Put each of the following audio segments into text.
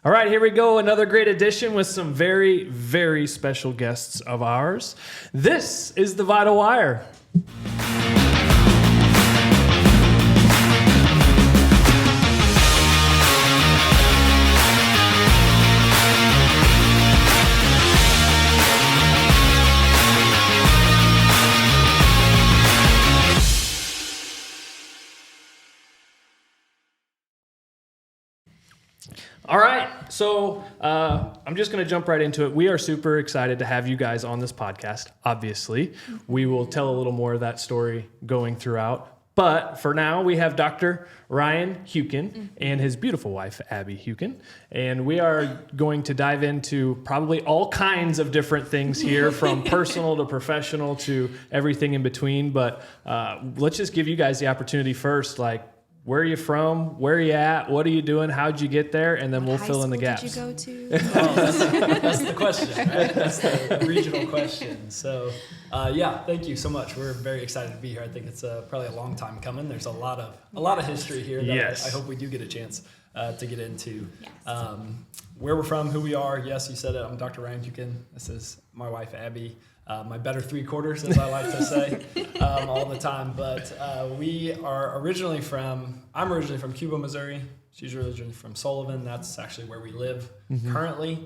All right, here we go. Another great edition with some very, very special guests of ours. This is The Vital Wire. All right, so I'm just going to jump right into it. We are super excited to have you guys on this podcast, obviously. We will tell a little more of that story going throughout. But for now, we have Dr. Ryan Hewkin and his beautiful wife, Abbie Hewkin. And we are going to dive into probably all kinds of different things here, from personal to professional to everything in between. But let's just give you guys the opportunity first, like, where are you from? Where are you at? What are you doing? How'd you get there? And then we'll fill in the gaps. Did you go to? That's the question, right? That's the regional question. So, thank you so much. We're very excited to be here. I think it's probably a long time coming. There's a lot of history here that I hope we do get a chance to get into. Yes. Where we're from, who we are. Yes, you said it. I'm Dr. Ryan Hewkin. This is my wife, Abbie. My better three quarters, as I like to say, all the time. But I'm originally from Cuba, Missouri. She's originally from Sullivan. That's actually where we live currently.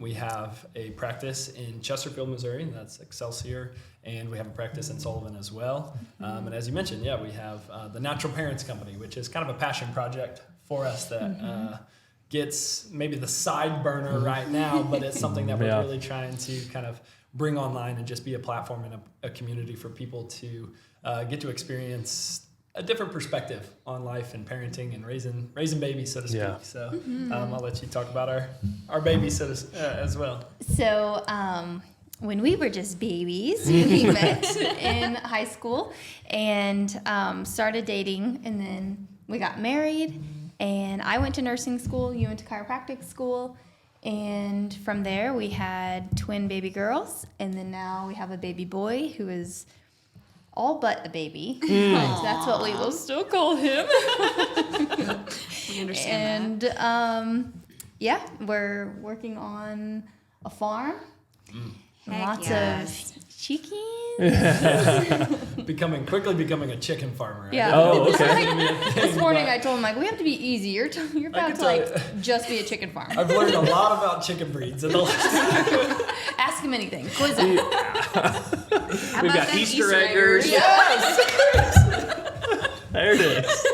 We have a practice in Chesterfield, Missouri, and that's Excelsior. And we have a practice in Sullivan as well. And as you mentioned, we have the Natural Parents Company, which is kind of a passion project for us that gets maybe the side burner right now, but it's something that we're really trying to kind of bring online and just be a platform and a community for people to get to experience a different perspective on life and parenting and raising babies, so to speak. So I'll let you talk about our babies as well. So when we were just babies, we met in high school and started dating, and then we got married, and I went to nursing school, you went to chiropractic school. And from there, we had twin baby girls, and then now we have a baby boy who is all but a baby. That's what we will still call him. We understand that. We're working on a farm. Lots of chickens. Quickly becoming a chicken farmer. Yeah. Oh, okay. This morning I told him, we have to be easy. You're about to just be a chicken farmer. I've learned a lot about chicken breeds in the last Ask him anything. Quiz him. We've got Easter eggers. Yes. There it is.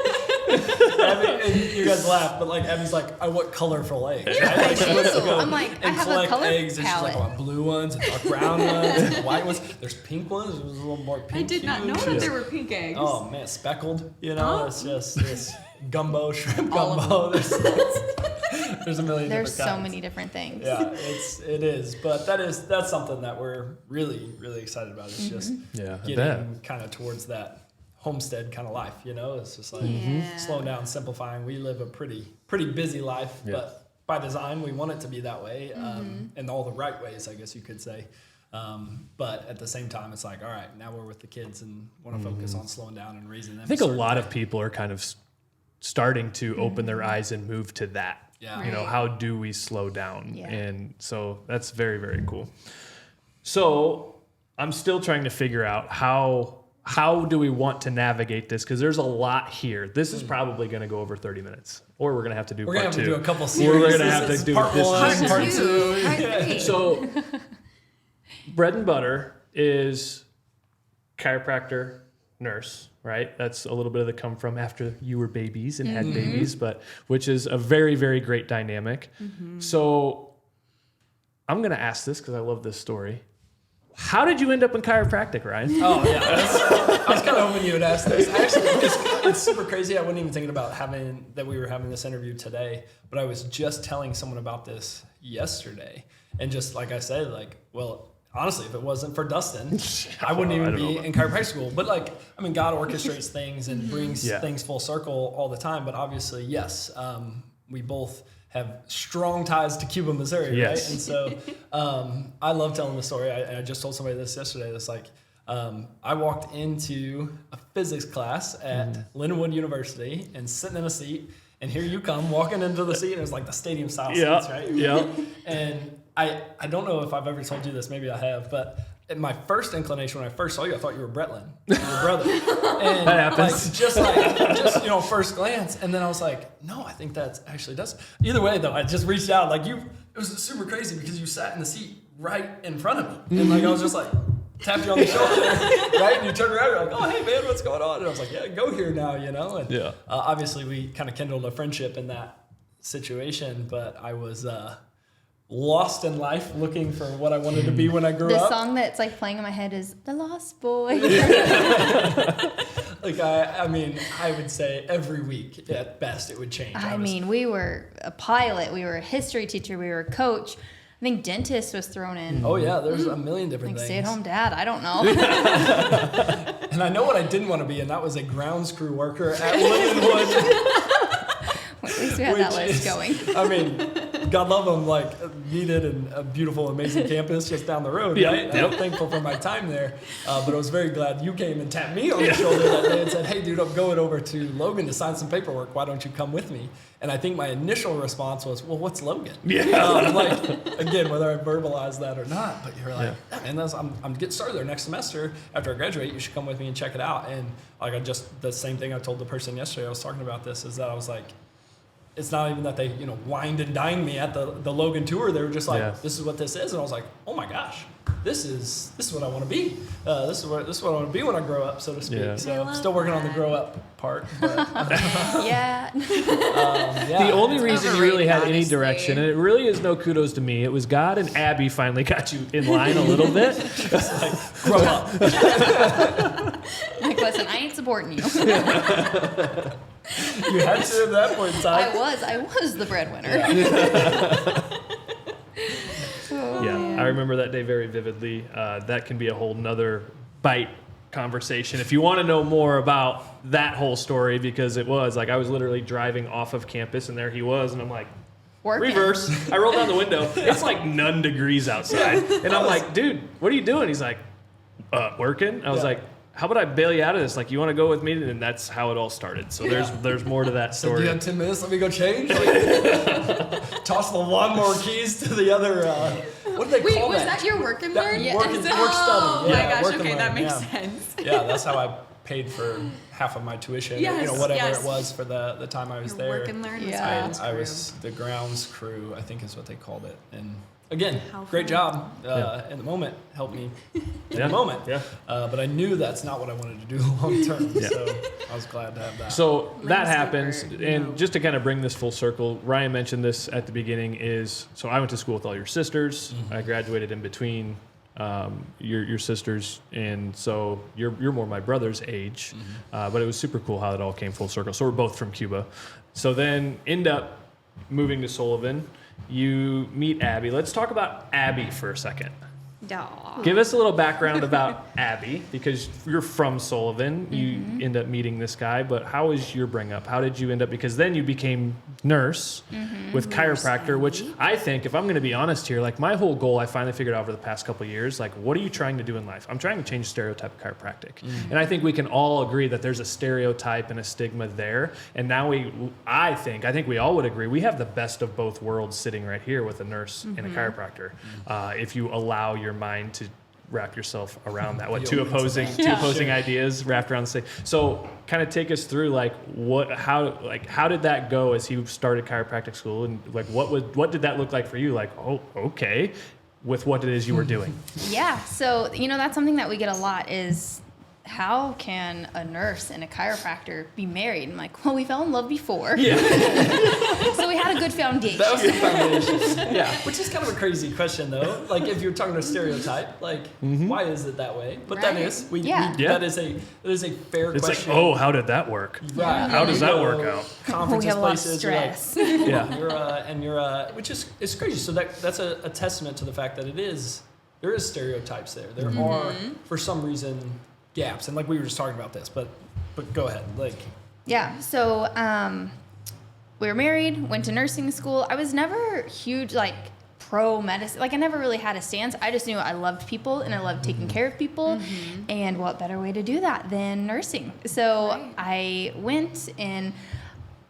Abby, and you guys laugh, but Abby's like, I want colorful eggs. Right? I do. I'm like, I have a color eggs. And she's like, I want blue ones and dark brown ones and white ones. There's pink ones. There's a little more pink. I did not know that there were pink eggs. Oh man, speckled. It's just this gumbo, shrimp gumbo. There's a million different kinds. There's so many different things. Yeah, it is. But that's something that we're really, really excited about. It's just getting kind of towards that homestead kind of life, it's just like slowing down, simplifying. We live a pretty busy life, but by design we want it to be that way, in all the right ways, I guess you could say. But at the same time, it's like, all right, now we're with the kids and want to focus on slowing down and raising them. I think a lot of people are kind of starting to open their eyes and move to that. Yeah. How do we slow down? Yeah. And so that's very, very cool. So I'm still trying to figure out how do we want to navigate this? Because there's a lot here. This is probably going to go over 30 minutes. Or we're going to have to do part two. We're going to have to do a couple series. We're going to have to do part this. one, part two. Part three. So bread and butter is chiropractor, nurse, right? That's a little bit of the come from after you were babies and had babies, but which is a very, very great dynamic. So I'm going to ask this because I love this story. How did you end up in chiropractic, Ryan? Oh, yeah. I was kind of hoping you would ask this. Actually, it's super crazy. I wasn't even thinking about we were having this interview today, but I was just telling someone about this yesterday. And just like I said, honestly, if it wasn't for Dustin, I wouldn't even be in chiropractic school. But God orchestrates things and brings things full circle all the time. But obviously, yes, we both have strong ties to Cuba, Missouri, right? And so I love telling the story. I just told somebody this yesterday. It's like I walked into a physics class at Lindenwood University and sitting in a seat, And here you come walking into the seat, and it was like the stadium style Yeah. seats, right? Yeah. And I don't know if I've ever told you this, maybe I have, but in my first inclination when I first saw you, I thought you were Bretland, your brother. And That happens. just first glance, and then I was like, no, I think that's actually Dustin. Either way, though, I just reached out, like it was super crazy because you sat in the seat right in front of me, and like I was just like tapped you on the shoulder, right? And you turned around, you're like, oh, hey man, what's going on? And I was like, yeah, go here now, you know. And Yeah. Obviously, we kind of kindled a friendship in that situation, but I was lost in life looking for what I wanted to be when I grew The up. song that's like playing in my head is The Lost Boy. Like I mean, I would say every week at best it would change. I mean, we were a pilot, we were a history teacher, we were a coach. I think dentist was thrown in. oh yeah, there's a million different Like things. stay-at-home dad, I don't know. And I know what I didn't want to be, and that was a grounds crew worker at Lindenwood. At least we had that Which list is- going. I mean, God love them, like needed and a beautiful, amazing campus just down the road, Yep, right? yep. I'm thankful for my time there, but I was very glad you came and tapped me on the shoulder that day and said, hey dude, I'm going over to Logan to sign some paperwork. Why don't you come with me? And I think my initial response was, well, what's Logan? Yeah. Like, again, whether I verbalized that or not, but you're like, yeah, man, I'm getting started there next semester. After I graduate, you should come with me and check it out. And like the same thing I told the person yesterday I was talking about this is that I was like, it's not even that they, wined and dined me at the Logan tour. They were just like, Yeah. this is what this is. And I was like, oh my gosh, this is what I want to be. This is what I want to be when I grow up, so to speak. Yeah. So I love still working on the that. grow up part. But, Yeah. yeah. The only reason you really overrated, had any honestly. direction, and it really is no kudos to me, it was God and Abbie finally got you in line a little bit. grow up. Like, listen, I ain't supporting you. You had to at that point in time. I was the breadwinner. Yeah, I remember that day very vividly. That can be a whole nother bite conversation if you want to know more about that whole story, because it was like I was literally driving off of campus and there he was, and I'm like, Working. reverse. I rolled down the window. It's like none degrees outside, and I'm like, dude, what are you doing? He's like, working. I was Yeah. like, how about I bail you out of this? Like, you want to go with me? And that's how it all started. So there's more to that So do story. you have 10 minutes? Let me go change. Like, toss the lawnmower keys to the other. What do they Wait, call was that? that your work and That learn? work and- work study. Oh Yeah, my gosh, work and okay, that learn, makes yeah. sense. Yeah, that's how I paid for half of my tuition. Yes, Whatever yes. it was for the time I was Your there. work and learn was Yeah. grounds I crew. was the grounds crew, I think is what they called it. And again, How great fun. job in the moment. Helped me in Yeah. the moment. Yeah. But I knew that's not what I wanted to do long term. Yeah. So I was glad to have that. So that Landscaper, happens, and no. just to kind of bring this full circle, Ryan mentioned this at the beginning. So I went to school with all your sisters. I graduated in between your sisters, and so you're more my brother's age. But it was super cool how it all came full circle. So we're both from Cuba. So then end up moving to Sullivan. You meet Abbie. Let's talk about Abbie for a second. Aw. Give us a little background about Abbie, because you're from Sullivan. You end up meeting this guy, but how was your bring up? How did you end up? Because then you became nurse with chiropractor, which I think, if I'm going to be honest here, like my whole goal, I finally figured out over the past couple of years, like what are you trying to do in life? I'm trying to change the stereotype of chiropractic. And I think we can all agree that there's a stereotype and a stigma there. And now I think we all would agree, we have the best of both worlds sitting right here with a nurse and a chiropractor. If you allow your mind to wrap yourself around that. Two opposing ideas wrapped around the same. So kind of take us through like how did that go as you started chiropractic school, and like what did that look like for you? Like, oh, okay, with what it is you were doing. Yeah, so that's something that we get a lot is, how can a nurse and a chiropractor be married? I'm like, well, we fell in love before. Yeah. So we had a good foundation. That was the foundation. Yeah, which is kind of a crazy question, though. Like, if you're talking a stereotype, like, why is it that way? But that Right. is, Yeah. that is a fair It's question. like, oh, how did that work? Right. How does that You work go out? Conferences, We have a lot of places, you're like, stress. Yeah. which is it's crazy. So that's a testament to the fact that there is stereotypes there. There are, for some reason, gaps. And like we were just talking about this, but go ahead. Like, Yeah, so we were married, went to nursing school. I was never huge, like, pro medicine. Like, I never really had a stance. I just knew I loved people and I loved taking care of people. And what better way to do that than nursing? So Right. I went, and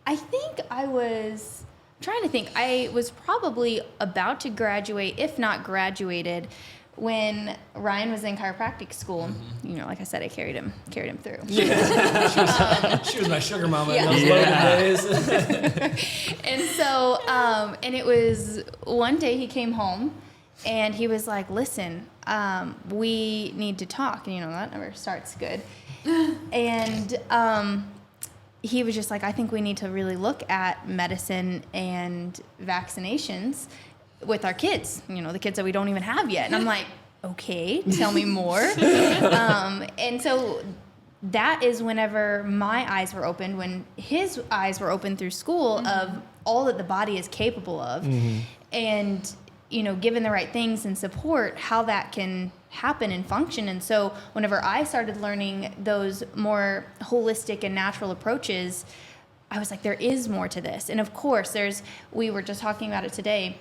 I think I was trying to think. I was probably about to graduate, if not graduated, when Ryan was in chiropractic school. You know, like I said, I carried him through. Yeah. She was my sugar mama in those loaded days. And so, and it was one day he came home and he was like, listen, we need to talk. And, you know, that never starts good. And he was just like, I think we need to really look at medicine and vaccinations with our kids, you know, the kids that we don't even have yet. And I'm like, okay, tell me more. And so that is whenever my eyes were opened, when his eyes were opened through school of all that the body is capable of. And, you know, given the right things and support, how that can happen and function. And so whenever I started learning those more holistic and natural approaches, I was like, there is more to this. And of course, we were just talking about it today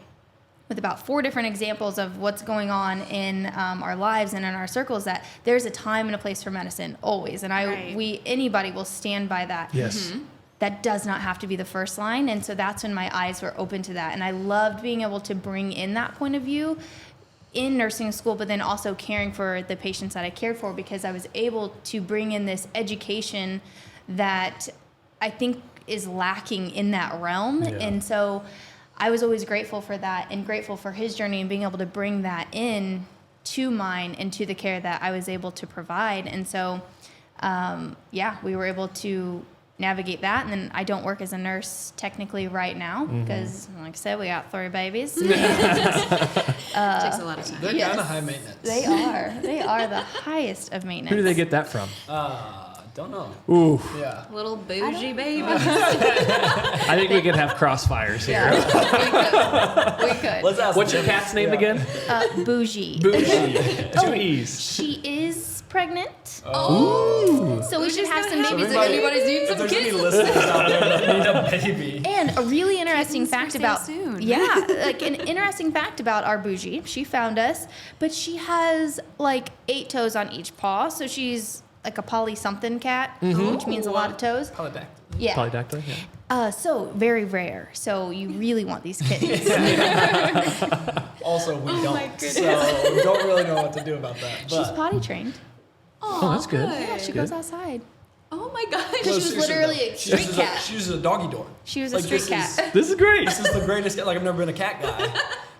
with about 4 different examples of what's going on in our lives and in our circles, that there's a time and a place for medicine always. And anybody will stand by that. Yes. That does not have to be the first line. And so that's when my eyes were open to that. And I loved being able to bring in that point of view in nursing school, but then also caring for the patients that I cared for, because I was able to bring in this education that I think is lacking in that realm. Yeah. And so I was always grateful for that, and grateful for his journey and being able to bring that in to mine and to the care that I was able to provide. And so, we were able to navigate that. And then I don't work as a nurse technically right now because, like I said, we got 3 babies. Takes a lot of time. They're kind of high maintenance. They are. They are the highest of maintenance. Who do they get that from? Don't know. Ooh. Yeah. Little bougie baby. I think we could have crossfires here. Yeah, we could. Let's ask What's your Jimmy. cat's name Yeah. again? Bougie. Bougie. 2 E's. She is pregnant. Ooh. So we should have some So babies. if anybody's needing if some there's any kids. listeners out there that need a baby. And a really interesting fact for about sale soon. like an interesting fact about our Bougie. She found us, but she has like 8 toes on each paw, so she's like a poly something cat, which means a lot of toes. Polydactyl. Yeah. Polydactyl, yeah. So very rare. So you really want these kittens. Also, we my don't. goodness. So we don't really know what to do about that. She's But potty trained. Oh, that's good. Yeah, she goes outside. Oh my gosh. She was seriously, literally though, a she street uses cat. She uses a doggy door. She was a Like, street this cat. This is great. This is the greatest cat. Like, I've never been a cat guy.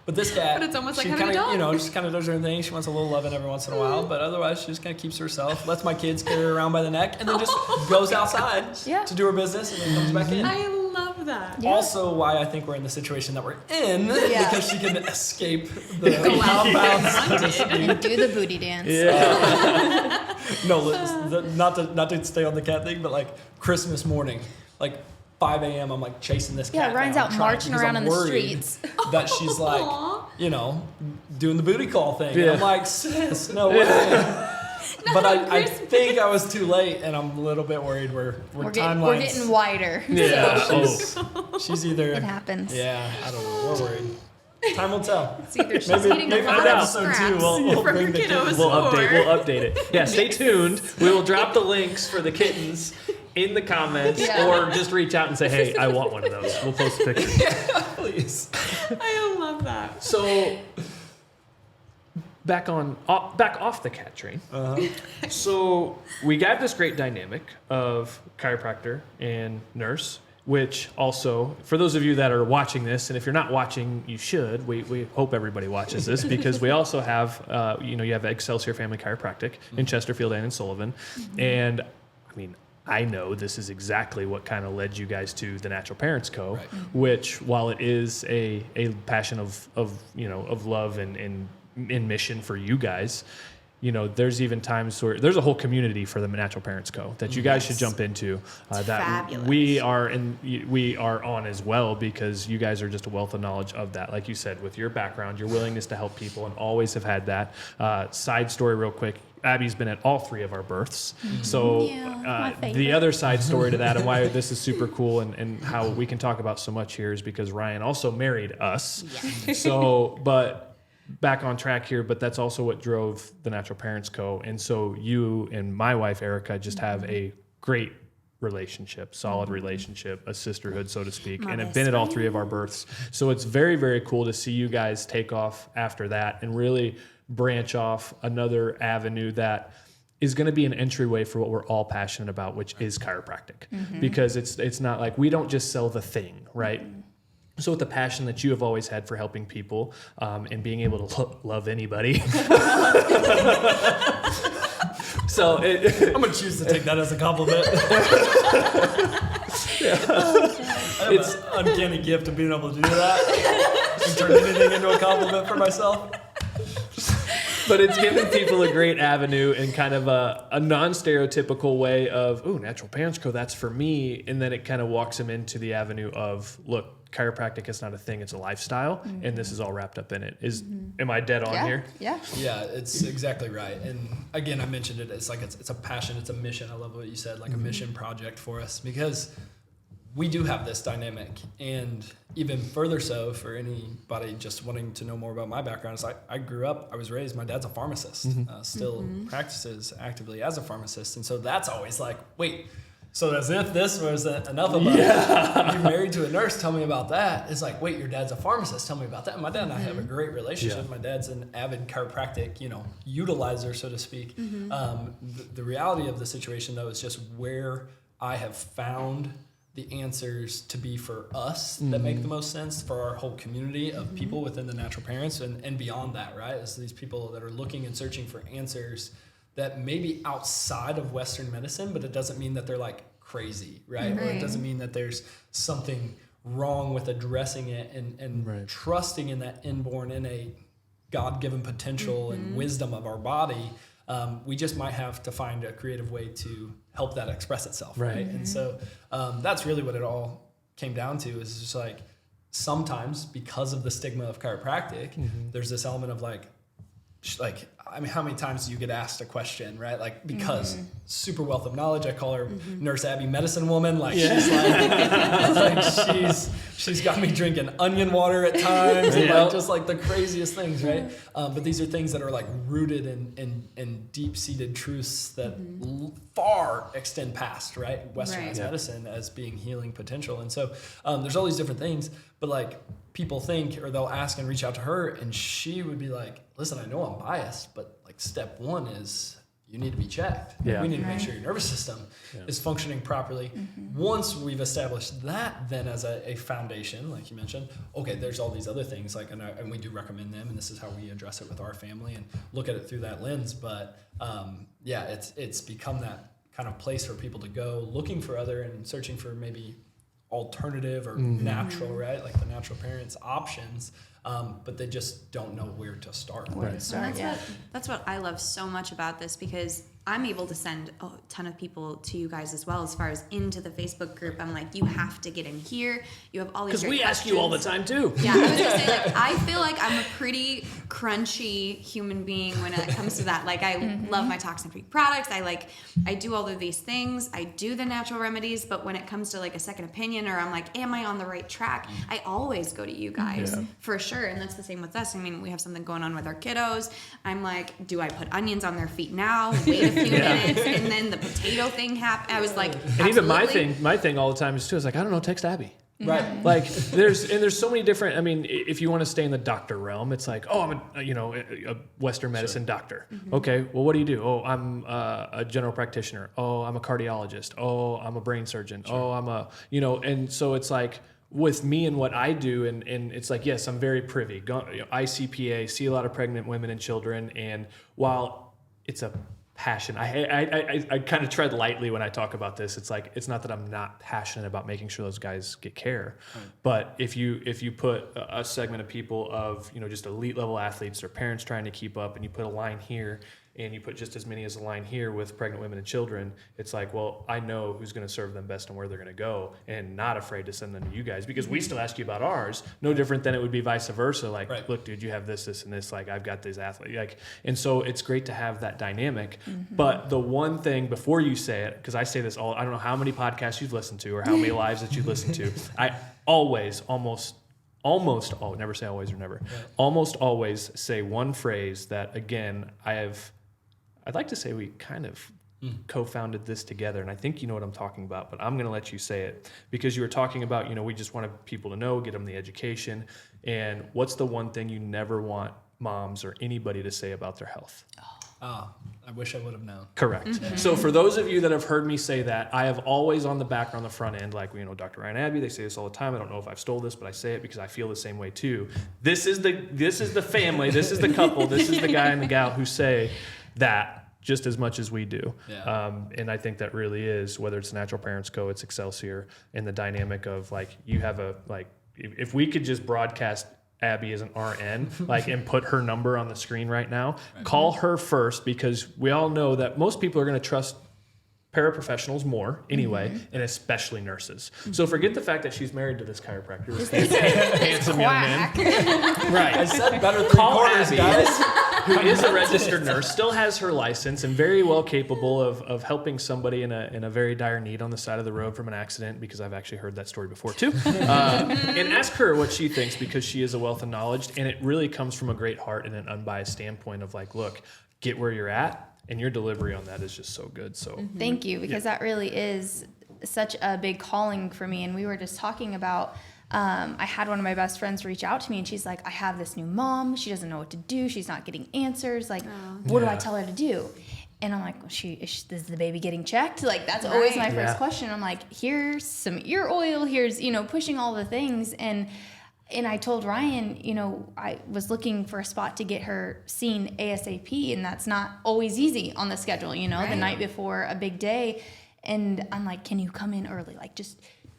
But this cat, But it's almost like she having a kinda, dog. you know, just kind of does her own thing. She wants a little loving every once in a while, but otherwise she just kind of keeps to herself, lets my kids carry her around by the neck, and then just goes outside Yeah. to do her business and then comes back in. I love that. Yeah. Also, why I think we're in the situation that we're in, Yeah. because she can escape the Go out compound. And do the booty dance. Yeah. No, not to stay on the cat thing, but like Christmas morning, like 5 a.m. I'm like chasing this cat. Yeah, Ryan's down, out trying- marching because around I'm in the worried streets. That she's like, Aw. you know, doing the booty call thing. Yeah. And I'm like, sis, no way. But on I Christmas. think I was too late, and I'm a little bit worried. We're We're timelines. getting wider. Yeah. So Oh. She's either. it happens. Yeah, I don't know. We're worried. Time will tell. It's either she's Maybe eating a maybe lot in of episode 2 scraps we'll from bring her the kiddos. kids. We'll Or- update it. Yeah, stay tuned. We will drop the links for the kittens in the comments, Yeah. or just reach out and say, hey, I want one of those. We'll post a picture. Please. I love that. So back off the cat train. So we got this great dynamic of chiropractor and nurse, which also, for those of you that are watching this, and if you're not watching, you should. We hope everybody watches this, because we also have, you have Excelsior Family Chiropractic in Chesterfield and in Sullivan. And I mean, I know this is exactly what kind of led you guys to the Natural Parents Co., Right. which, while it is a passion of love and mission for you guys, there's even times where there's a whole community for the Natural Parents Co. that you guys should jump into. That fabulous. we are on as well, because you guys are just a wealth of knowledge of that. Like you said, with your background, your willingness to help people, and always have had that. Side story, real quick. Abbie's been at all 3 of our births. So Yeah, my favorite. the other side story to that, and why this is super cool, and how we can talk about so much here, is because Ryan also married us. So, but back on track here, but that's also what drove the Natural Parents Co. And so you and my wife, Erika, just have a great relationship, solid relationship, a sisterhood, so to speak, My and have best been at all friend. 3 of our births. So it's very, very cool to see you guys take off after that and really branch off another avenue that is going to be an entryway for what we're all passionate about, which is chiropractic. Because it's not like we don't just sell the thing, right? So with the passion that you have always had for helping people and being able to love anybody. So I'm gonna choose to take that as a compliment. I have an uncanny gift of being able to do that and turn anything into a compliment for myself. but it's giving people a great avenue and kind of a non-stereotypical way of, oh, natural parents co, that's for me. And then it kind of walks them into the avenue of, look, chiropractic is not a thing, it's a lifestyle. And this is all wrapped up in it. Am I dead on here? Yeah. Yeah, it's exactly right. And again, I mentioned it. It's like it's a passion, it's a mission. I love what you said, like a mission project for us, because we do have this dynamic. And even further so for anybody just wanting to know more about my background, it's like I grew up, I was raised, my dad's a pharmacist, still practices actively as a pharmacist. And so that's always like, wait, so as if this was enough of you're married to a nurse, tell me about that. It's like, wait, your dad's a pharmacist, tell me about that. My dad and I have a great relationship. Yeah. My dad's an avid chiropractic, utilizer, so to speak. The reality of the situation, though, is just where I have found the answers to be for us that make the most sense for our whole community of people within the natural parents and beyond that, right? It's these people that are looking and searching for answers that may be outside of Western medicine, but it doesn't mean that they're like crazy, right? Or it doesn't mean that there's something wrong with addressing it and trusting in that inborn, innate, God-given potential and wisdom of our body. We just might have to find a creative way to help that express itself, right? And so that's really what it all came down to, is just like sometimes because of the stigma of chiropractic, there's this element of like, I mean, how many times do you get asked a question, right? Like, because super wealth of knowledge. I call her Nurse Abbie Medicine Woman. Like, she's got me drinking onion water at times, and like, just like the craziest things, right? But these are things that are like rooted in deep-seated truths that far extend past, right? Westernized medicine as being healing potential. And so there's all these different things, but like people think, or they'll ask and reach out to her, and she would be like, listen, I know I'm biased, but like step one is you need to be checked. Yeah. We need to make sure your nervous system is functioning properly. Once we've established that then as a foundation, like you mentioned, okay, there's all these other things, like, and we do recommend them, and this is how we address it with our family and look at it through that lens. But it's become that kind of place for people to go looking for other and searching for maybe alternative or natural, right? Like the natural parents options, but they just don't know where to start. That's what I love so much about this, because I'm able to send a ton of people to you guys as well. As far as into the Facebook group, I'm like, you have to get in here. You have all these Because we ask you all the time too. Yeah, I was gonna say, like, I feel like I'm a pretty crunchy human being when it comes to that. Like, I love my toxin-free products. I do all of these things. I do the natural remedies, but when it comes to like a second opinion, or I'm like, am I on the right track? I always go to you guys for sure. And that's the same with us. I mean, we have something going on with our kiddos. I'm like, do I put onions on their feet now? Wait a few minutes, and then the potato thing happened. I was like, and even my thing all the time is too, is like, I don't know, text Abbie. Right. Like there's so many different, I mean, if you want to stay in the doctor realm, it's like, oh, I'm a Western medicine doctor. Okay. Well, what do you do? Oh, I'm a general practitioner. Oh, I'm a cardiologist. Oh, I'm a brain surgeon. Oh, I'm and so it's like with me and what I do, and it's like, yes, I'm very privy. ICPA, see a lot of pregnant women and children. And while it's a passion, I kind of tread lightly when I talk about this. It's like, it's not that I'm not passionate about making sure those guys get care, but if you put a segment of people of just elite level athletes or parents trying to keep up, and you put a line here and you put just as many as a line here with pregnant women and children, it's like, well, I know who's going to serve them best and where they're going to go, and not afraid to send them to you guys, because we still ask you about ours, no different than it would be vice versa. Like, look, dude, you have this, and this, like, I've got these athletes, like, and so it's great to have that dynamic. But the one thing before you say it, because I say this all, I don't know how many podcasts you've listened to or how many lives that you've listened to, I always, almost all, never say always or never, almost always say one phrase that, again, I'd like to say we kind of co-founded this together, and I think you know what I'm talking about, but I'm going to let you say it, because you were talking about, we just want people to know, get them the education. And what's the one thing you never want moms or anybody to say about their health? I wish I would have known. Correct. So for those of you that have heard me say that, I have always on the back or on the front end, like, Dr. Ryan and Abbie, they say this all the time. I don't know if I've stole this, but I say it because I feel the same way too. This is the family, this is the couple, this is the guy and the gal who say that just as much as we do. Yeah. And I think that really is, whether it's Natural Parents Co., it's Excelsior, and the dynamic of you have if we could just broadcast Abbie as an RN, and put her number on the screen right now, call her first, because we all know that most people are going to trust paraprofessionals more anyway, and especially nurses. So forget the fact that she's married to this chiropractor, this handsome young man. Right. I said better Call three-quarters, Abbie, guys. who is a registered nurse, still has her license, and very well capable of helping somebody in a very dire need on the side of the road from an accident, because I've actually heard that story before too. And ask her what she thinks, because she is a wealth of knowledge, and it really comes from a great heart and an unbiased standpoint of look, get where you're at, and your delivery on that is just so good. So Thank you, because that really is such a big calling for me. And we were just talking about, I had one of my best friends reach out to me, and she's like, I have this new mom. She doesn't know what to do. She's not getting answers. What do I tell her to do? And I'm like, is this the baby getting checked? That's always my first question. I'm like, here's some ear oil. Here's, pushing all the things. And I told Ryan, I was looking for a spot to get her seen ASAP, and that's not always easy on the schedule, the night before a big day. And I'm like, can you come in early?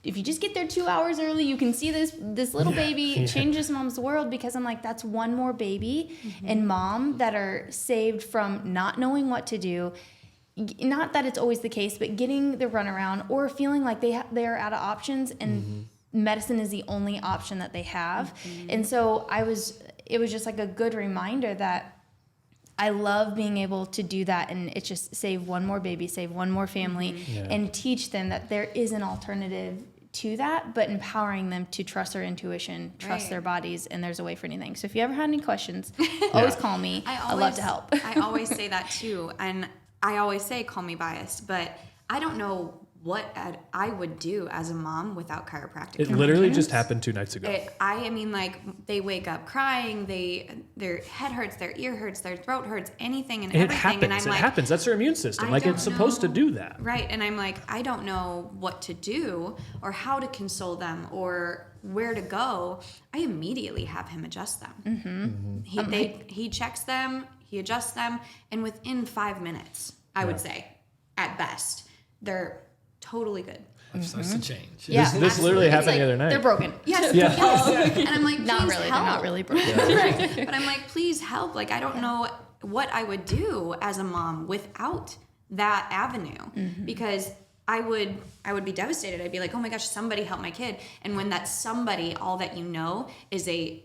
If you just get there 2 hours early, you can see this little baby change this mom's world, because I'm like, that's one more baby and mom that are saved from not knowing what to do. Not that it's always the case, but getting the runaround or feeling like they're out of options, and medicine is the only option that they have. And so it was just a good reminder that I love being able to do that, and it's just save one more baby, save one more family, and teach them that there is an alternative to that, but empowering them to trust their intuition, trust their bodies, and there's a way for anything. So if you ever had any questions, always call me. I'd love to help. I always say that too, and I always say call me biased, but I don't know what I would do as a mom without chiropractic. it literally just happened 2 nights ago. They wake up crying, their head hurts, their ear hurts, their throat hurts, anything and And everything. it happens. And I'm It happens. That's their immune system. It's supposed to do that. Right. And I'm like, I don't know what to do or how to console them or where to go. I immediately have him adjust them. He checks them, he adjusts them, and within 5 minutes, I would say, at best, they're totally good. Which starts to change. Yeah, This literally happened the other night. They're broken. Yes. Yeah. Yes. And I'm like, please Not really. help. They're not really broken. Right. But I'm like, please help. I don't know what I would do as a mom without that avenue, because I would be devastated. I'd be like, oh my gosh, somebody help my kid. And when that somebody, all that you know, is a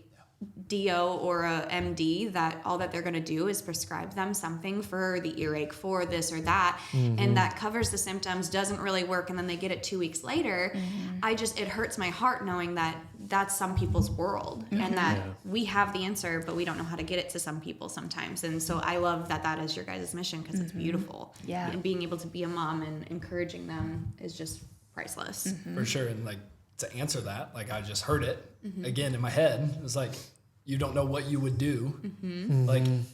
DO or a MD, that all that they're going to do is prescribe them something for the earache, for this or that, and that covers the symptoms, doesn't really work, and then they get it 2 weeks later. It hurts my heart knowing that that's some people's world, and that we have the answer, but we don't know how to get it to some people sometimes. And so I love that is your guys' mission, because it's beautiful. Yeah. And being able to be a mom and encouraging them is just priceless. For sure. And to answer that, I just heard it again in my head. It was you don't know what you would do,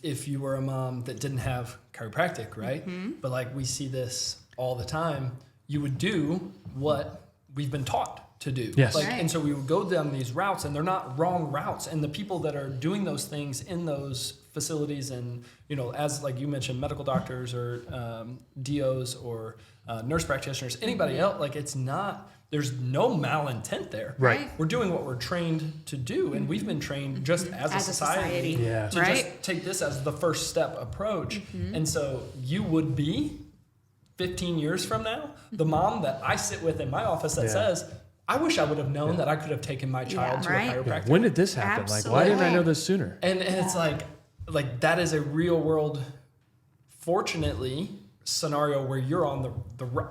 if you were a mom that didn't have chiropractic, right? But we see this all the time. You would do what we've been taught to do. Yes. And so we would go down these routes, and they're not wrong routes. And the people that are doing those things in those facilities, and as you mentioned, medical doctors or DOs or nurse practitioners, anybody else, it's not. There's no malintent there. Right. We're doing what we're trained to do, and we've been trained just as a society to just take this as the first step approach. And so you would be 15 years from now, the mom that I sit with in my office that says, I wish I would have known that I could have taken my child to a chiropractor. When did this happen? Why didn't I know this sooner? And it's that is a real world, fortunately, scenario where you're on the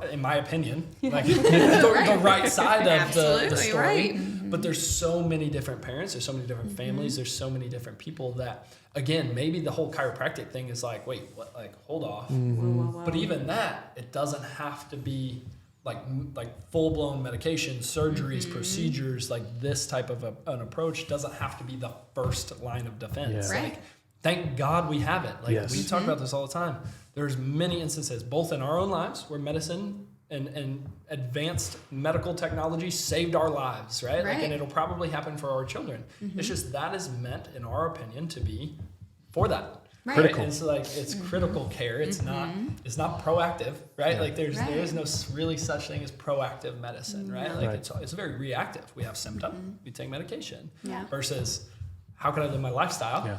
in my opinion, the right side of the story. Right. But there's so many different parents, there's so many different families, there's so many different people that, again, maybe the whole chiropractic thing is like, wait, what? Like, hold off. Whoa. But even that, it doesn't have to be like full-blown medication, surgeries, procedures, like this type of an approach doesn't have to be the first line of defense. Yeah. Right. Like, thank God we have it. Like Yes. we talk about this all the time. There's many instances, both in our own lives, where medicine and advanced medical technology saved our lives, right? Like, and it'll probably happen for our children. It's just that is meant, in our opinion, to be for that. Right. Critical. It's like it's critical care. It's not proactive, right? Yeah. Like there is no really such thing as proactive medicine, right? Like Right. it's very reactive. We have symptom, we take medication. Yeah. Versus how can I live my lifestyle? Yeah.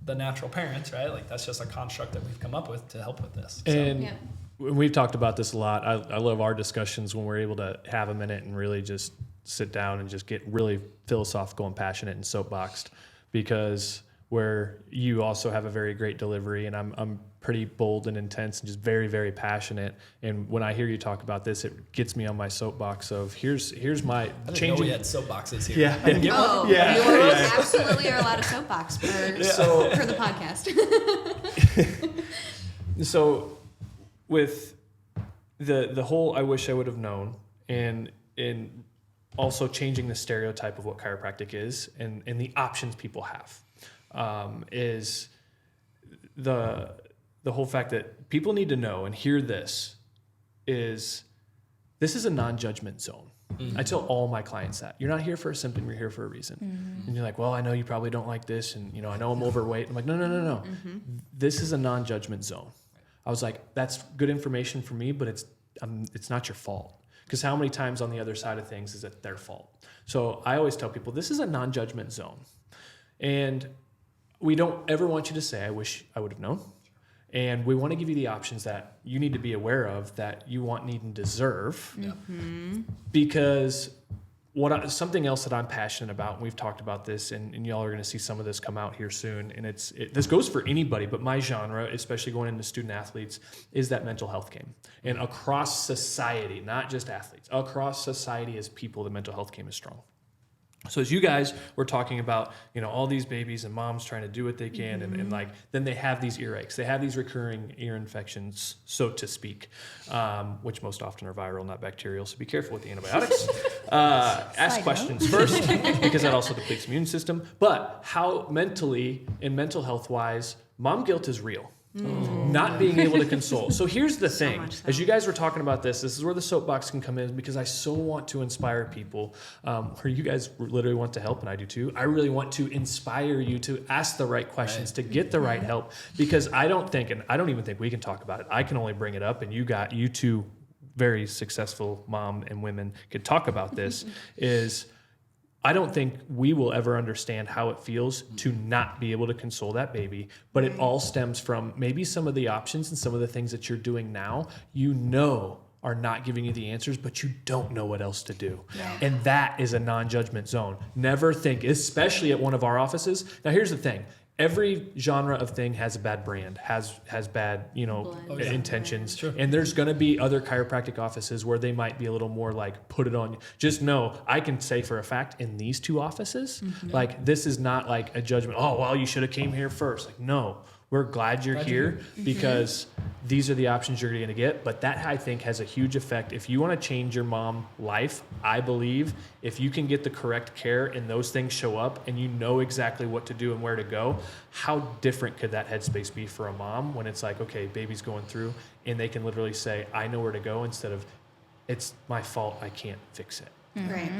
The natural parents, right? Like that's just a construct that we've come up with to help with this. So, And Yeah. we've talked about this a lot. I love our discussions when we're able to have a minute and really just sit down and just get really philosophical and passionate and soapboxed, because where you also have a very great delivery, and I'm pretty bold and intense and just very, very passionate. And when I hear you talk about this, it gets me on my soapbox of here's my I didn't know changing. we had soapboxes here. Yeah. I can get one. Oh, Yeah. you Yeah. absolutely are allowed a soapbox for the podcast. So with the whole I wish I would have known, and also changing the stereotype of what chiropractic is and the options people have, is the whole fact that people need to know and hear this is a non-judgment zone. I tell all my clients that you're not here for a symptom, you're here for a reason. And you're like, well, I know you probably don't like this, and I know I'm overweight. I'm like, no. This is a non-judgment zone. I was like, that's good information for me, but it's not your fault. Because how many times on the other side of things is it their fault? So I always tell people this is a non-judgment zone, and we don't ever want you to say, I wish I would have known. And we want to give you the options that you need to be aware of, that you want, need, and deserve. Because something else that I'm passionate about, and we've talked about this, and y'all are going to see some of this come out here soon, and this goes for anybody, but my genre, especially going into student athletes, is that mental health game. And across society, not just athletes, across society as people, the mental health game is strong. So as you guys were talking about, all these babies and moms trying to do what they can, and like, then they have these earaches, they have these recurring ear infections, so to speak, which most often are viral, not bacterial. So be careful with the antibiotics. Ask questions first, because that also depletes the immune system. But how mentally and mental health wise, mom guilt is real. Not being able to console. So here's the thing. much so. As you guys were talking about this is where the soapbox can come in, because I so want to inspire people, where you guys literally want to help, and I do too. I really want to inspire you to ask the right questions, to get the right help, because I don't even think we can talk about it. I can only bring it up, and you two very successful mom and women could talk about this, is I don't think we will ever understand how it feels to not be able to console that baby, but it all stems from maybe some of the options and some of the things that you're doing now, are not giving you the answers, but you don't know what else to do. Yeah. And that is a non-judgment zone. Never think, especially at one of our offices. Now, here's the thing. Every genre of thing has a bad brand, has bad, intentions. Sure. And there's going to be other chiropractic offices where they might be a little more like, put it on. Just know, I can say for a fact, in these two offices, like, this is not like a judgment. Oh, well, you should have came here first. Like, no, we're glad you're here, because these are the options you're going to get. But that, I think, has a huge effect. If you want to change your mom's life, I believe if you can get the correct care and those things show up and you know exactly what to do and where to go, how different could that headspace be for a mom when it's like, okay, baby's going through, and they can literally say, I know where to go, instead of, it's my fault, I can't fix it. Right.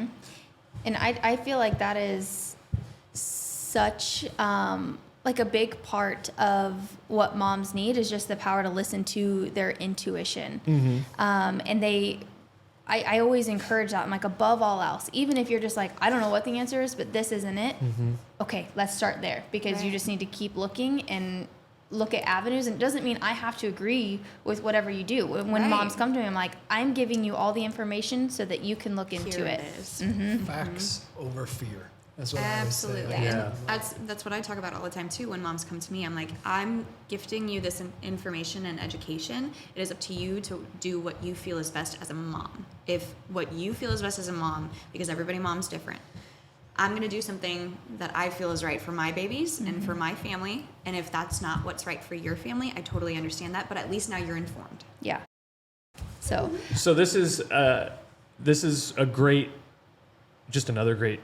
And I feel like that is such like a big part of what moms need, is just the power to listen to their intuition. And I always encourage that. I'm like, above all else, even if you're just like, I don't know what the answer is, but this isn't it. Okay, let's start there, because you just need to keep looking and look at avenues. And it doesn't mean I have to agree with whatever you do. When moms come to me, I'm like, I'm giving you all the information so that you can look into Here it. it is. Facts over fear. That's what Absolutely. I always say. Yeah. And that's what I talk about all the time too. When moms come to me, I'm like, I'm gifting you this information and education. It is up to you to do what you feel is best as a mom. If what you feel is best as a mom, because everybody mom's different, I'm going to do something that I feel is right for my babies and for my family. And if that's not what's right for your family, I totally understand that. But at least now you're informed. Yeah. So this is a great, just another great,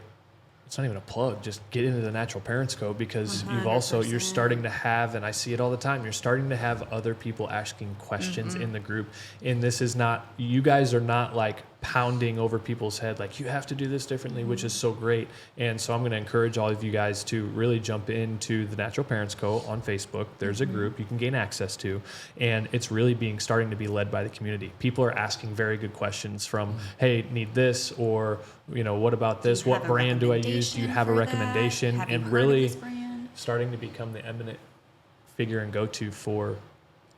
it's not even a plug, just get into the Natural Parents Code, because you're starting to have, and I see it all the time, you're starting to have other people asking questions in the group. And this is not, you guys are not like pounding over people's head, like you have to do this differently, which is so great. And so I'm going to encourage all of you guys to really jump into the Natural Parents Co. on Facebook. There's a group you can gain access to, and it's really starting to be led by the community. People are asking very good questions from, hey, need this, or, what about this? What brand do I use? Do you have a recommendation? And really starting to become the eminent figure and go-to for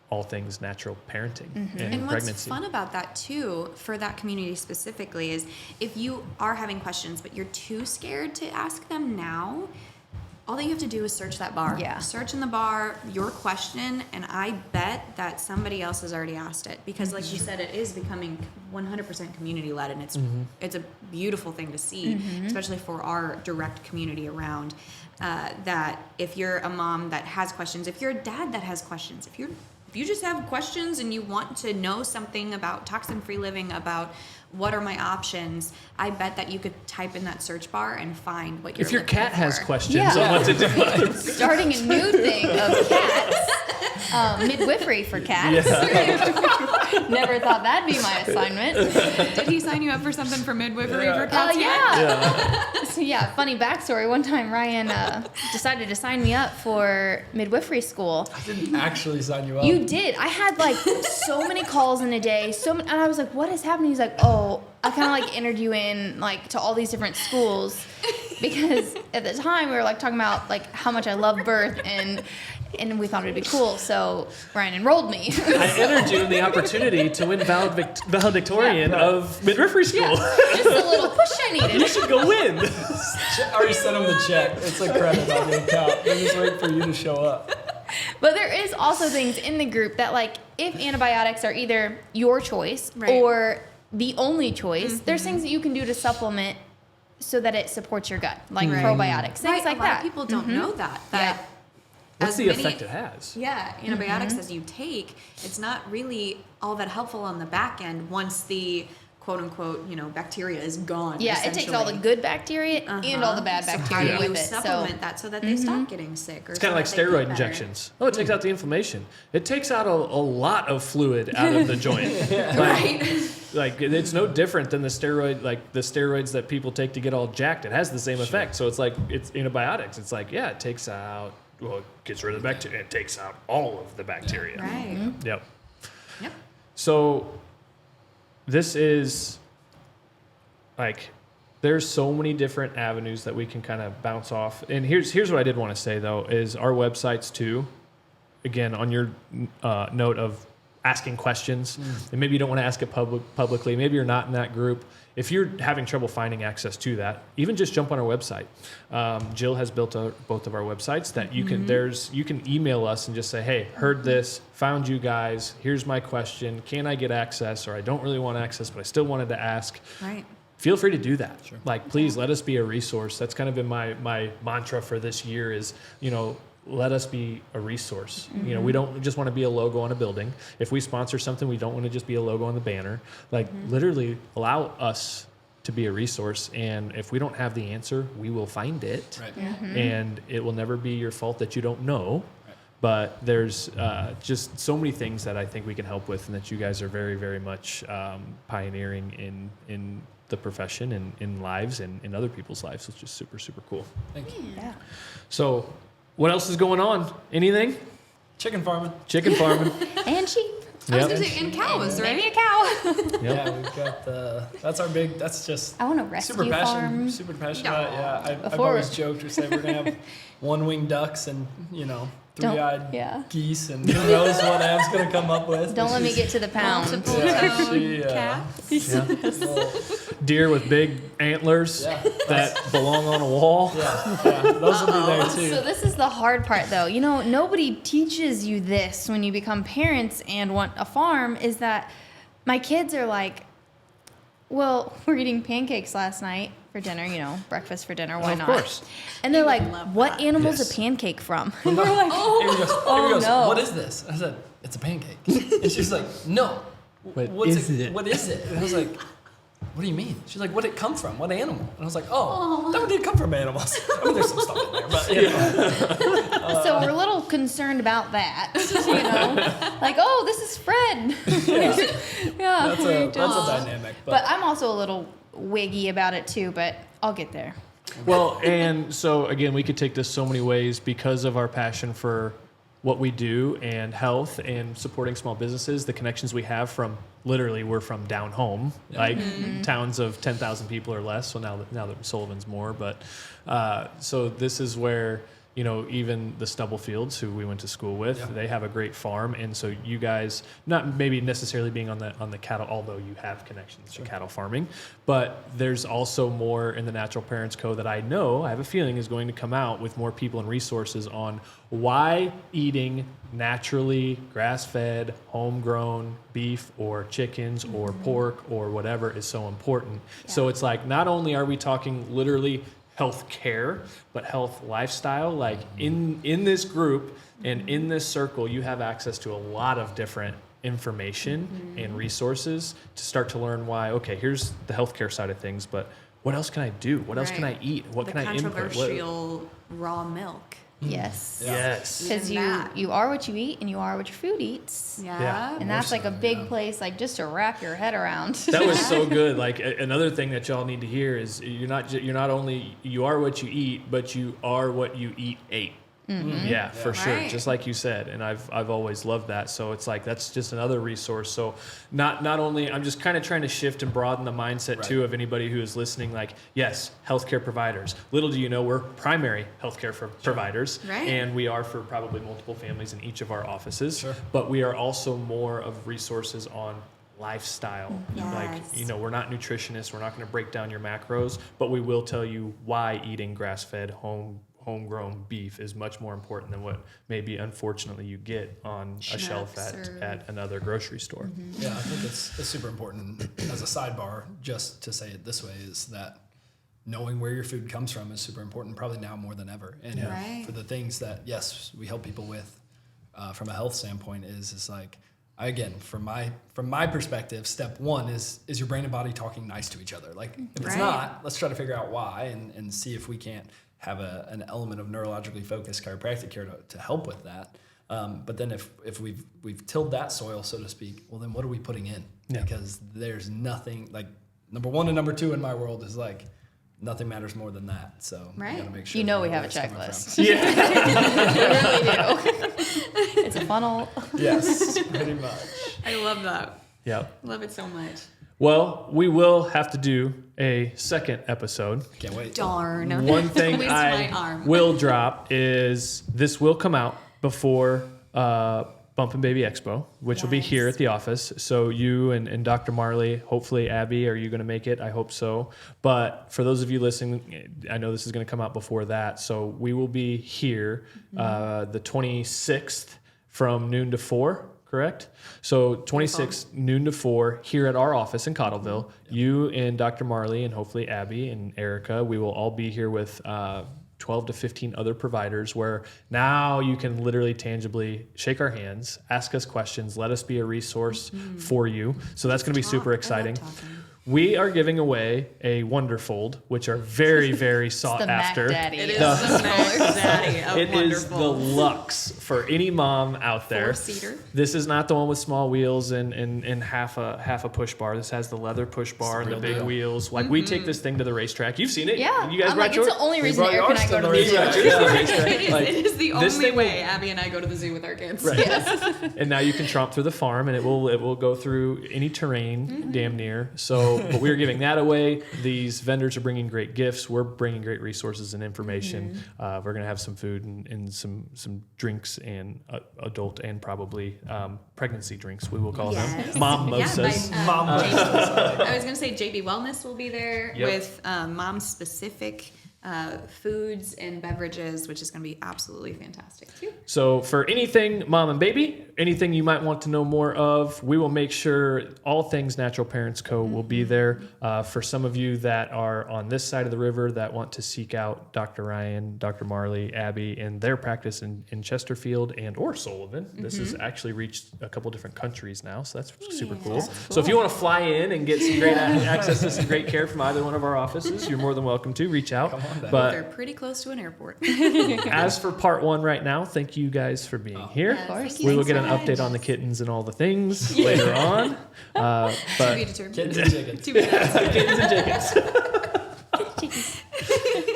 all things natural parenting and pregnancy. What's fun about that too, for that community specifically, is if you are having questions but you're too scared to ask them now, all that you have to do is search that bar. Yeah. Search in the bar your question, and I bet that somebody else has already asked it, because like you said, it is becoming 100% community led, and it's a beautiful thing to see, especially for our direct community around. That if you're a mom that has questions, if you're a dad that has questions, if you just have questions and you want to know something about toxin-free living, about what are my options, I bet that you could type in that search bar and find what you're If your looking cat for. has questions on what to do. starting a new thing of cats, midwifery for cats. Never thought that'd be my assignment. Did he sign you up for something for midwifery for cats yet? Yeah. So funny backstory. One time Ryan decided to sign me up for midwifery school. I didn't actually sign you up. You did. I had like so many calls in a day. And I was like, what is happening? He's like, oh, I kind of like entered you in like to all these different schools, because at the time we were like talking about like how much I love birth, and we thought it'd be cool. So Ryan enrolled me. I entered you in the opportunity to win valedictorian of midwifery school. Just a little push I needed. You should go win. I already sent him the check. It's a credit on the account. They're just waiting for you to show up. But there is also things in the group that, like, if antibiotics are either your choice Right. or the only choice, there's things that you can do to supplement so that it supports your gut, like probiotics, things like a lot that. of people don't know that. What's as the many- effect it has? Yeah, antibiotics as you take, it's not really all that helpful on the back end once the quote unquote, bacteria is gone. Yeah, it takes all the good bacteria and all the bad So how bacteria do you with it. supplement that so that they stop getting sick? Or It's kind of like steroid injections. Oh, it takes out the inflammation. It takes out a lot of fluid out of the joint. Like it's no different than the steroids that people take to get all jacked. It has the same effect. So it's like it's antibiotics. It's like, it takes out, it gets rid of the bacteria. It takes out all of the bacteria. Right. Yep. Yep. So this is like, there's so many different avenues that we can kind of bounce off. And here's what I did want to say though, is our websites too, again, on your note of asking questions, and maybe you don't want to ask it publicly, maybe you're not in that group. If you're having trouble finding access to that, even just jump on our website. Jill has built both of our websites that you can email us and just say, hey, heard this, found you guys, here's my question, can I get access? Or I don't really want access, but I still wanted to ask. Right. Feel free to do that. Sure. Like, please let us be a resource. That's kind of been my mantra for this year is, let us be a resource. We don't just want to be a logo on a building. If we sponsor something, we don't want to just be a logo on the banner. Like, literally allow us to be a resource. And if we don't have the answer, we will find it. Right. And it will never be your fault that you don't know. Right. But there's just so many things that I think we can help with, and that you guys are very, very much pioneering in the profession and in lives and in other people's lives, which is super, super cool. Thank you. Yeah. So what else is going on? Anything? Chicken farming. Chicken farming. And sheep. I was Yep. going to say, and cows, right? Maybe a cow. Yep. Yeah, we've got that's just I want a rescue super farm. super passionate about it. Yeah, I've Before- always joked, we say we're going to have one-winged ducks and, three-eyed geese, and who knows what Ab's going to come up with. Don't let me get to the pound. Multiple Yeah, she, cats. well, Deer with big antlers Yeah. that belong on a wall. yeah, those will be there too. So this is the hard part, though. Nobody teaches you this when you become parents and want a farm, is that my kids are like, well, we're eating pancakes last night. for dinner, you know, breakfast for dinner, why Of not? course. And they're like, love what that. animal's Yes. a pancake from? And we're like, Avery goes, no. what is this? I said, it's a pancake. And she's like, no. What is it? What is it? And I was like, what do you mean? She's like, what did it come from? What animal? And I was like, that one did come from animals. I mean, there's some stuff in there, but you know. So we're a little concerned about that, you know? Like, oh, this is Fred. Yeah. That's a dynamic. But I'm also a little wiggy about it too, but I'll get there. Well, and so again, we could take this so many ways because of our passion for what we do and health and supporting small businesses, the connections we have from literally we're from down home, like towns of 10,000 people or less. So now that Sullivan's more, but so this is where, you know, even the Stubblefields, who we went to school with, they have a great farm. And so you guys, not maybe necessarily being on the cattle, although you have connections to cattle farming, but there's also more in the Natural Parents Code that I know, I have a feeling is going to come out with more people and resources on why eating naturally grass-fed, homegrown beef or chickens or pork or whatever is so important. So it's like, not only are we talking literally health care, but health lifestyle. Like in this group and in this circle, you have access to a lot of different information and resources to start to learn why, okay, here's the healthcare side of things, but what else can I do? What else can I eat? What The Mm-hmm. can I input? controversial raw milk. Yes. Yes. Because you are what you eat and you are what your food eats. Yeah. And that's like a big place, like just to wrap your head around. That was so good. Like another thing that y'all need to hear is you're not only you are what you eat, but you are what you ate. Yeah, for sure. Right. Just like you said, and I've always loved that. So it's like that's just another resource. So not only I'm just kind of trying to shift and broaden the mindset too of anybody who is listening. Like, yes, healthcare providers. Little do you know, we're primary healthcare providers, Right. and we are for probably multiple families in each of our offices. Sure. But we are also more of resources on lifestyle. Like, Yes. you know, we're not nutritionists. We're not going to break down your macros, but we will tell you why eating grass-fed, homegrown beef is much more important than what maybe unfortunately you get on a shelf at another grocery store. Yeah, I think it's super important. As a sidebar, just to say it this way, is that knowing where your food comes from is super important, probably now more than ever. And Right. for the things that, yes, we help people with from a health standpoint is like, again, from my perspective, step one is your brain and body talking nice to each other. Like, if it's Right. not, let's try to figure out why and see if we can't have an element of neurologically focused chiropractic care to help with that. But then if we've tilled that soil, so to speak, well, then what are we putting in? Yeah. Because there's nothing, like, number one and number two in my world is like, nothing matters more than that. So Right. we gotta make sure You know where we have a it's coming checklist. from. Yeah. We really do. It's a funnel. Yes, pretty much. I love that. Yeah. Love it so much. Well, we will have to do a second episode. Can't wait. Darn. One thing Waste my I arm. will drop is this will come out before Bumpin' Baby Expo, which will be here Yes. at the office. So you and Dr. Marley, hopefully Abbie, are you going to make it? I hope so. But for those of you listening, I know this is going to come out before that. So we will be here the 26th from noon to 4. Correct? So 26 noon to 4 here at our office in Cottleville. You and Dr. Marley and hopefully Abbie and Erika, we will all be here with 12 to 15 other providers where now you can literally tangibly shake our hands, ask us questions, let us be a resource for you. So that's going to be super exciting. We are giving away a Wonderfold, which are very, very sought The Mac after. Daddy. It is The- the Mac Daddy of It is the wonderful. Lux for any mom out there. Four-seater. This is not the one with small wheels and half a push bar. This has the leather push bar and the real big deal. wheels. Like we take this thing to the racetrack. You've seen it. Yeah. You guys I'm brought like, yours? it's the only reason brought Eric and I yours go to to the the zoo. racetrack. Yours to the racetrack. It is, Like, it is the this only thing way Abbie and I go to the zoo with our kids. Right. And now you can tromp through the farm, and it will go through any terrain, damn near. So, but we're giving that away. These vendors are bringing great gifts. We're bringing great resources and information. We're gonna have some food and some drinks and adult and probably pregnancy drinks. We will call Yes. them mom-mosas. Yeah, Mom I was going to say JB Wellness will be there Yep. with mom-specific foods and beverages, which is going to be absolutely fantastic too. So for anything mom and baby, anything you might want to know more of, we will make sure all things Natural Parents Co. will be there. For some of you that are on this side of the river that want to seek out Dr. Ryan, Dr. Marley, Abbie, and their practice in Chesterfield and or Sullivan. This has actually reached a couple different countries now, so that's super cool. So if you want to fly in and get some great access to some great care from either one of our offices, you're more than welcome to reach out. But They're pretty close to an airport. as for part 1 right now, thank you guys for being here. Of course. We will get an update on the kittens and all the things later on. To But be determined. Kittens and chickens. kittens and chickens.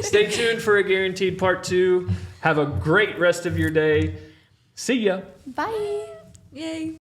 Stay tuned for a guaranteed part 2. Have a great rest of your day. See ya. Bye. Yay.